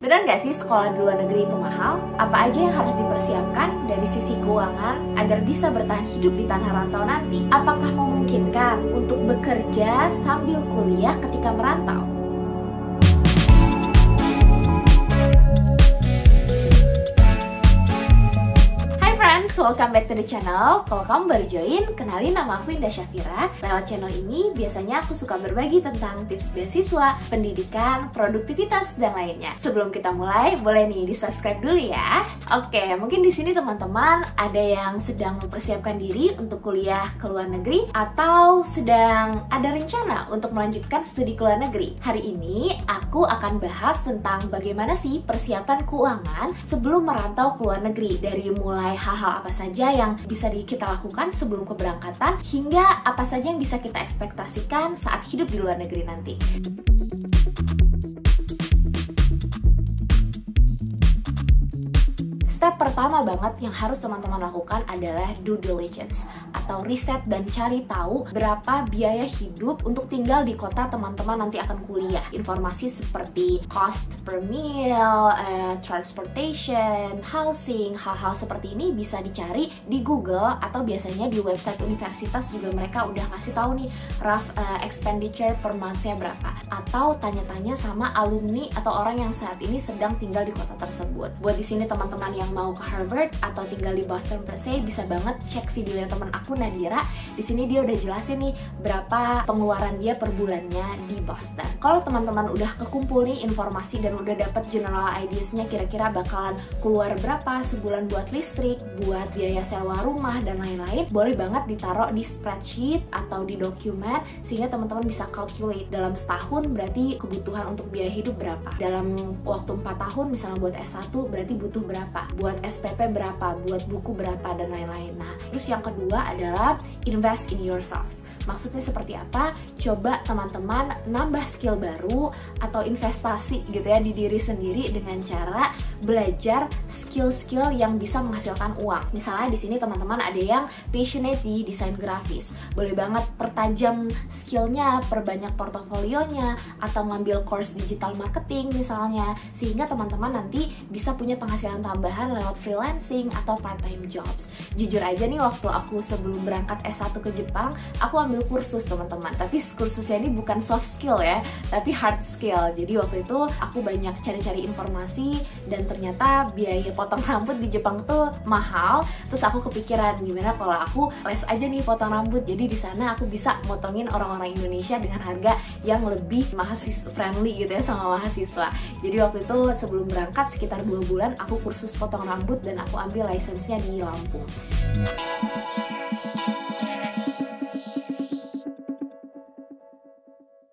Benar nggak sih sekolah di luar negeri itu mahal? Apa aja yang harus dipersiapkan dari sisi keuangan agar bisa bertahan hidup di tanah rantau nanti? Apakah memungkinkan untuk bekerja sambil kuliah ketika merantau? Welcome back to the channel. Kalau kamu baru join, kenalin nama aku Indah Syafira. Lewat channel ini, biasanya aku suka berbagi tentang tips beasiswa, pendidikan, produktivitas, dan lainnya. Sebelum kita mulai, boleh nih di-subscribe dulu ya. Oke, mungkin di sini teman-teman ada yang sedang mempersiapkan diri untuk kuliah ke luar negeri atau sedang ada rencana untuk melanjutkan studi ke luar negeri. Hari ini aku akan bahas tentang bagaimana sih persiapan keuangan sebelum merantau ke luar negeri, dari mulai hal-hal apa saja yang bisa kita lakukan sebelum keberangkatan hingga apa saja yang bisa kita ekspektasikan saat hidup di luar negeri nanti. Step pertama banget yang harus teman-teman lakukan adalah due diligence atau riset dan cari tahu berapa biaya hidup untuk tinggal di kota teman-teman nanti akan kuliah. Informasi seperti cost per meal, transportation, housing, hal-hal seperti ini bisa dicari di Google atau biasanya di website universitas juga mereka udah ngasih tahu nih rough expenditure per month-nya berapa. Atau tanya-tanya sama alumni atau orang yang saat ini sedang tinggal di kota tersebut. Buat di sini teman-teman yang mau ke Harvard atau tinggal di Boston per se, bisa banget cek videonya teman aku Nadira. Di sini dia udah jelasin nih berapa pengeluaran dia per bulannya di Boston. Kalau teman-teman udah kekumpul nih informasi dan udah dapet general ideas-nya kira-kira bakalan keluar berapa sebulan buat listrik, buat biaya sewa rumah dan lain-lain, boleh banget ditaruh di spreadsheet atau di dokumen sehingga teman-teman bisa calculate dalam setahun berarti kebutuhan untuk biaya hidup berapa. Dalam waktu 4 tahun misalnya buat S1 berarti butuh berapa, buat SPP berapa, buat buku berapa dan lain-lain. Nah, terus yang kedua adalah invest in yourself. Maksudnya seperti apa? Coba teman-teman nambah skill baru atau investasi gitu ya di diri sendiri dengan cara belajar skill-skill yang bisa menghasilkan uang. Misalnya di sini teman-teman ada yang passionate di desain grafis. Boleh banget pertajam skillnya, perbanyak portofolionya, atau ngambil course digital marketing misalnya, sehingga teman-teman nanti bisa punya penghasilan tambahan lewat freelancing atau part-time jobs. Jujur aja nih, waktu aku sebelum berangkat S1 ke Jepang, aku ambil kursus teman-teman, tapi kursusnya ini bukan soft skill ya, tapi hard skill. Jadi waktu itu aku banyak cari-cari informasi dan ternyata biaya potong rambut di Jepang tuh mahal. Terus aku kepikiran gimana kalau aku les aja nih potong rambut. Jadi di sana aku bisa motongin orang-orang Indonesia dengan harga yang lebih mahasiswa friendly gitu ya sama mahasiswa. Jadi waktu itu sebelum berangkat sekitar 2 bulan aku kursus potong rambut dan aku ambil lisensinya di Lampung.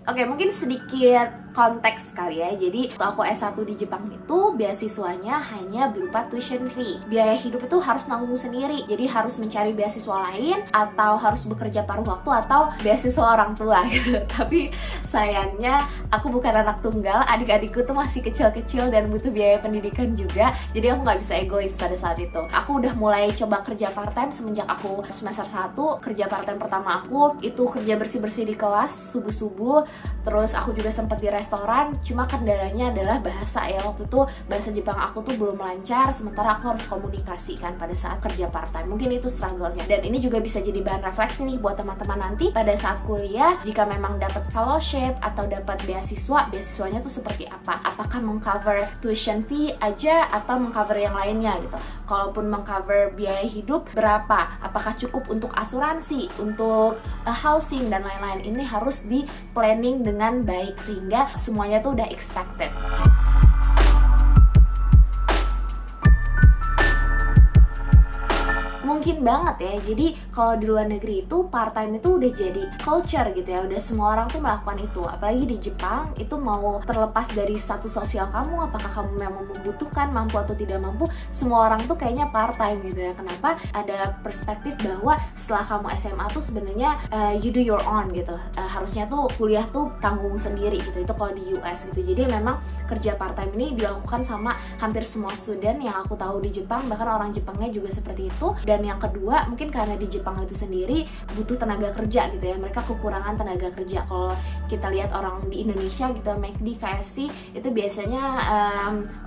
Oke, mungkin sedikit konteks kali ya. Jadi waktu aku S1 di Jepang itu beasiswanya hanya berupa tuition fee. Biaya hidup itu harus nanggung sendiri. Jadi harus mencari beasiswa lain atau harus bekerja paruh waktu atau beasiswa orang tua gitu. Tapi sayangnya aku bukan anak tunggal, adik-adikku tuh masih kecil-kecil dan butuh biaya pendidikan juga. Jadi aku nggak bisa egois pada saat itu. Aku udah mulai coba kerja part-time semenjak aku semester 1. Kerja part-time pertama aku itu kerja bersih-bersih di kelas subuh-subuh. Terus aku juga sempat di restoran, cuma kendalanya adalah bahasa ya. Waktu itu bahasa Jepang aku tuh belum lancar, sementara aku harus komunikasi kan pada saat kerja part-time. Mungkin itu struggle-nya. Dan ini juga bisa jadi bahan refleksi nih buat teman-teman nanti pada saat kuliah, jika memang dapat fellowship atau dapat beasiswa, beasiswanya tuh seperti apa? Apakah mengcover tuition fee aja atau mengcover yang lainnya gitu? Kalaupun mengcover biaya hidup berapa? Apakah cukup untuk asuransi, untuk housing dan lain-lain? Ini harus di planning dengan baik sehingga semuanya tuh udah expected. Mungkin banget ya. Jadi kalau di luar negeri itu part-time itu udah jadi culture gitu ya. Udah semua orang tuh melakukan itu. Apalagi di Jepang itu mau terlepas dari status sosial kamu, apakah kamu memang membutuhkan, mampu atau tidak mampu, semua orang tuh kayaknya part-time gitu ya. Kenapa? Ada perspektif bahwa setelah kamu SMA tuh sebenarnya you do your own gitu. Harusnya tuh kuliah tuh tanggung sendiri gitu. Itu kalau di US gitu. Jadi memang kerja part-time ini dilakukan sama hampir semua student yang aku tahu di Jepang. Bahkan orang Jepangnya juga seperti itu. Dan yang kedua kedua mungkin karena di Jepang itu sendiri butuh tenaga kerja gitu ya, mereka kekurangan tenaga kerja. Kalau kita lihat orang di Indonesia gitu, McD, KFC itu biasanya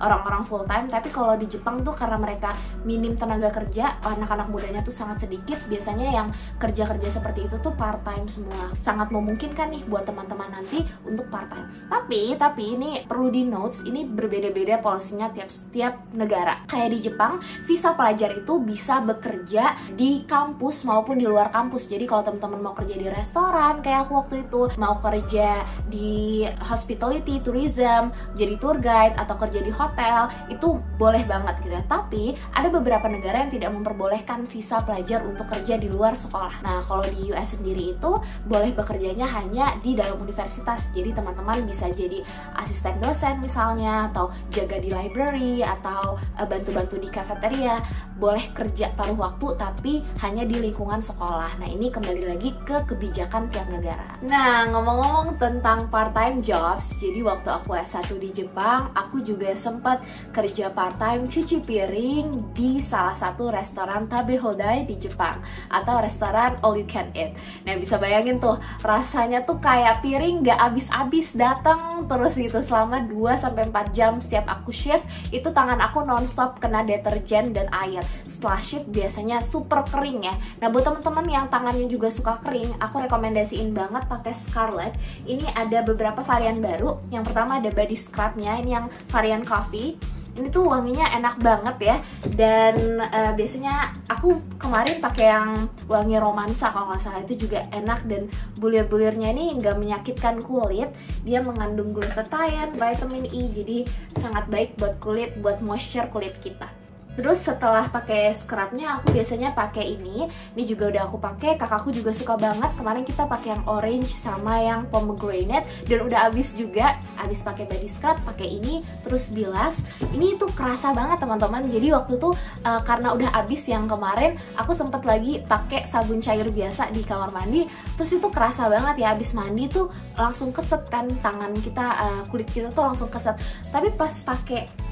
orang-orang full time, tapi kalau di Jepang tuh karena mereka minim tenaga kerja, anak-anak mudanya tuh sangat sedikit, biasanya yang kerja-kerja seperti itu tuh part time semua. Sangat memungkinkan nih buat teman-teman nanti untuk part time. Tapi ini perlu di notes, ini berbeda-beda polisinya tiap negara. Kayak di Jepang, visa pelajar itu bisa bekerja di kampus maupun di luar kampus. Jadi kalau teman-teman mau kerja di restoran kayak aku waktu itu, mau kerja di hospitality, tourism, jadi tour guide atau kerja di hotel, itu boleh banget gitu ya. Tapi ada beberapa negara yang tidak memperbolehkan visa pelajar untuk kerja di luar sekolah. Nah, kalau di US sendiri itu boleh bekerjanya hanya di dalam universitas. Jadi teman-teman bisa jadi asisten dosen misalnya, atau jaga di library, atau bantu-bantu di cafeteria. Boleh kerja paruh waktu tapi hanya di lingkungan sekolah. Nah, ini kembali lagi ke kebijakan tiap negara. Nah, ngomong-ngomong tentang part-time jobs, jadi waktu aku S1 di Jepang, aku juga sempat kerja part-time cuci piring di salah satu restoran tabehodai di Jepang, atau restoran all you can eat. Nah, bisa bayangin tuh, rasanya tuh kayak piring gak habis-habis datang terus gitu selama 2-4 jam setiap aku shift. Itu tangan aku nonstop kena deterjen dan air. Setelah shift biasanya super kering ya. Nah, buat teman-teman yang tangannya juga suka kering, aku rekomendasiin banget pakai Scarlett. Ini ada beberapa varian baru. Yang pertama ada body scrubnya, ini yang varian coffee. Ini tuh wanginya enak banget ya. Dan biasanya aku kemarin pakai yang wangi romansa kalau nggak salah, itu juga enak, dan bulir-bulirnya ini nggak menyakitkan kulit. Dia mengandung glutathione, vitamin E, jadi sangat baik buat kulit, buat moisture kulit kita. Terus setelah pakai scrubnya, aku biasanya pakai ini. Ini juga udah aku pakai, kakakku juga suka banget. Kemarin kita pakai yang orange sama yang pomegranate, dan udah habis juga. Habis pakai body scrub, pakai ini, terus bilas. Ini tuh kerasa banget teman-teman. Jadi waktu tuh karena udah habis yang kemarin, aku sempet lagi pakai sabun cair biasa di kamar mandi. Terus itu kerasa banget ya, habis mandi tuh langsung keset kan tangan kita, kulit kita tuh langsung keset. Tapi pas pakai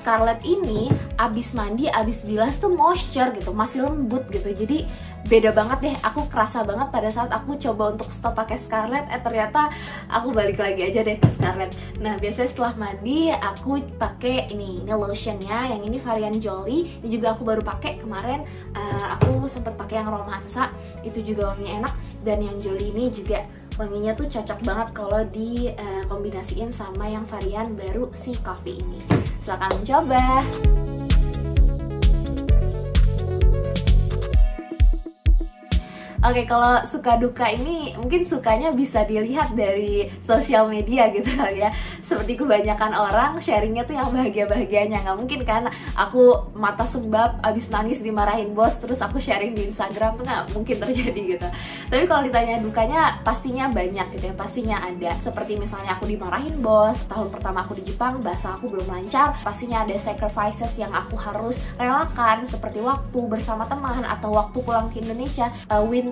Scarlett ini, abis mandi, abis bilas tuh moisture gitu, masih lembut gitu. Jadi beda banget deh, aku kerasa banget pada saat aku coba untuk stop pakai Scarlett, ternyata aku balik lagi aja deh ke Scarlett. Nah, biasanya setelah mandi aku pakai ini lotionnya, yang ini varian Jolly. Ini juga aku baru pakai kemarin. Aku sempet pakai yang romansa, itu juga wanginya enak. Dan yang Jolly ini juga wanginya tuh cocok banget kalau dikombinasiin sama yang varian baru si coffee ini. Silahkan mencoba. Oke, kalau suka duka ini mungkin sukanya bisa dilihat dari sosial media gitu kali ya. Seperti kebanyakan orang sharingnya tuh yang bahagia-bahagianya. Nggak mungkin kan aku mata sebab abis nangis dimarahin bos terus aku sharing di Instagram, tuh nggak mungkin terjadi gitu. Tapi kalau ditanya dukanya pastinya banyak gitu ya, pastinya ada. Seperti misalnya aku dimarahin bos, tahun pertama aku di Jepang bahasa aku belum lancar, pastinya ada sacrifices yang aku harus relakan, seperti waktu bersama teman atau waktu pulang ke Indonesia.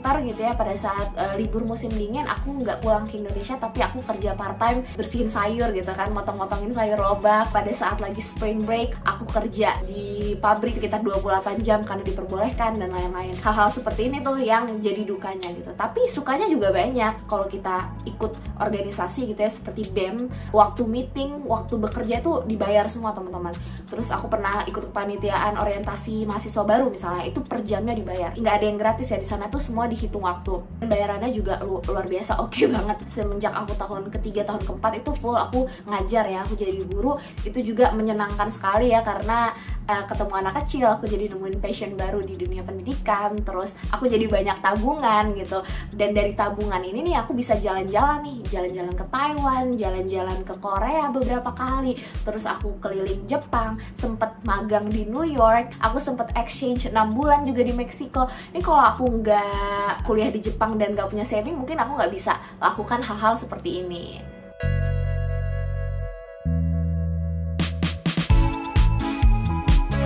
Winter gitu ya, pada saat libur musim dingin aku nggak pulang ke Indonesia tapi aku kerja part time bersihin sayur gitu kan, motong-motongin sayur lobak. Pada saat lagi spring break aku kerja di pabrik sekitar 28 jam karena diperbolehkan dan lain-lain. Hal-hal seperti ini tuh yang jadi dukanya gitu. Tapi sukanya juga banyak kalau kita ikut organisasi gitu ya, seperti BEM, waktu meeting, waktu bekerja tuh dibayar semua teman-teman. Terus aku pernah ikut kepanitiaan orientasi mahasiswa baru misalnya, itu per jamnya dibayar, nggak ada yang gratis ya di sana tuh, semua dihitung waktu. Bayarannya juga luar biasa, oke banget. Semenjak aku tahun ketiga, tahun keempat itu full aku ngajar ya, aku jadi guru. Itu juga menyenangkan sekali ya, karena ketemu anak kecil, aku jadi nemuin passion baru di dunia pendidikan. Terus aku jadi banyak tabungan gitu, dan dari tabungan ini nih aku bisa jalan-jalan nih, jalan-jalan ke Taiwan, jalan-jalan ke Korea beberapa kali. Terus aku keliling Jepang, sempet magang di New York, aku sempet exchange 6 bulan juga di Meksiko. Ini kalau aku nggak kuliah di Jepang dan nggak punya saving, mungkin aku nggak bisa lakukan hal-hal seperti ini.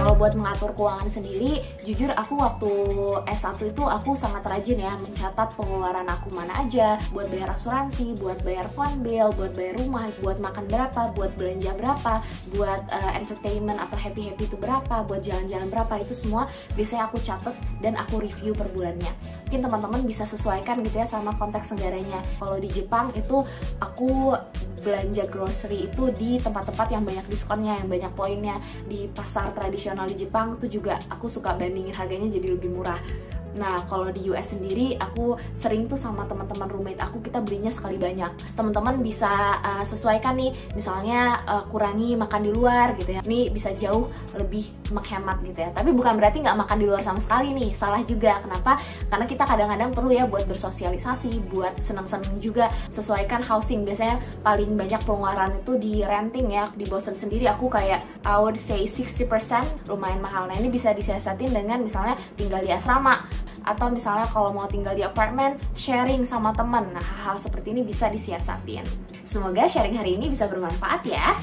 Kalau buat mengatur keuangan sendiri, jujur aku waktu S1 itu aku sangat rajin ya mencatat pengeluaran aku mana aja, buat bayar asuransi, buat bayar phone bill, buat bayar rumah, buat makan berapa, buat belanja berapa, buat entertainment atau happy itu berapa, buat jalan-jalan berapa, itu semua biasanya aku catat dan aku review per bulannya. Mungkin teman-teman bisa sesuaikan gitu ya sama konteks negaranya. Kalau di Jepang itu aku belanja grocery itu di tempat-tempat yang banyak diskonnya, yang banyak poinnya. Di pasar tradisional di Jepang tuh juga aku suka bandingin harganya jadi lebih murah. Nah, kalau di US sendiri, aku sering tuh sama teman-teman roommate aku, kita belinya sekali banyak. Teman-teman bisa sesuaikan nih, misalnya kurangi makan di luar gitu ya. Ini bisa jauh lebih menghemat gitu ya. Tapi bukan berarti nggak makan di luar sama sekali nih, salah juga. Kenapa? Karena kita kadang-kadang perlu ya buat bersosialisasi, buat senang-senang juga. Sesuaikan housing, biasanya paling banyak pengeluaran itu di renting ya. Di Boston sendiri aku kayak, I would say 60% lumayan mahal. Nah, ini bisa disiasatin dengan misalnya tinggal di asrama, atau misalnya kalau mau tinggal di apartemen, sharing sama teman. Nah, hal-hal seperti ini bisa disiasatin. Semoga sharing hari ini bisa bermanfaat ya.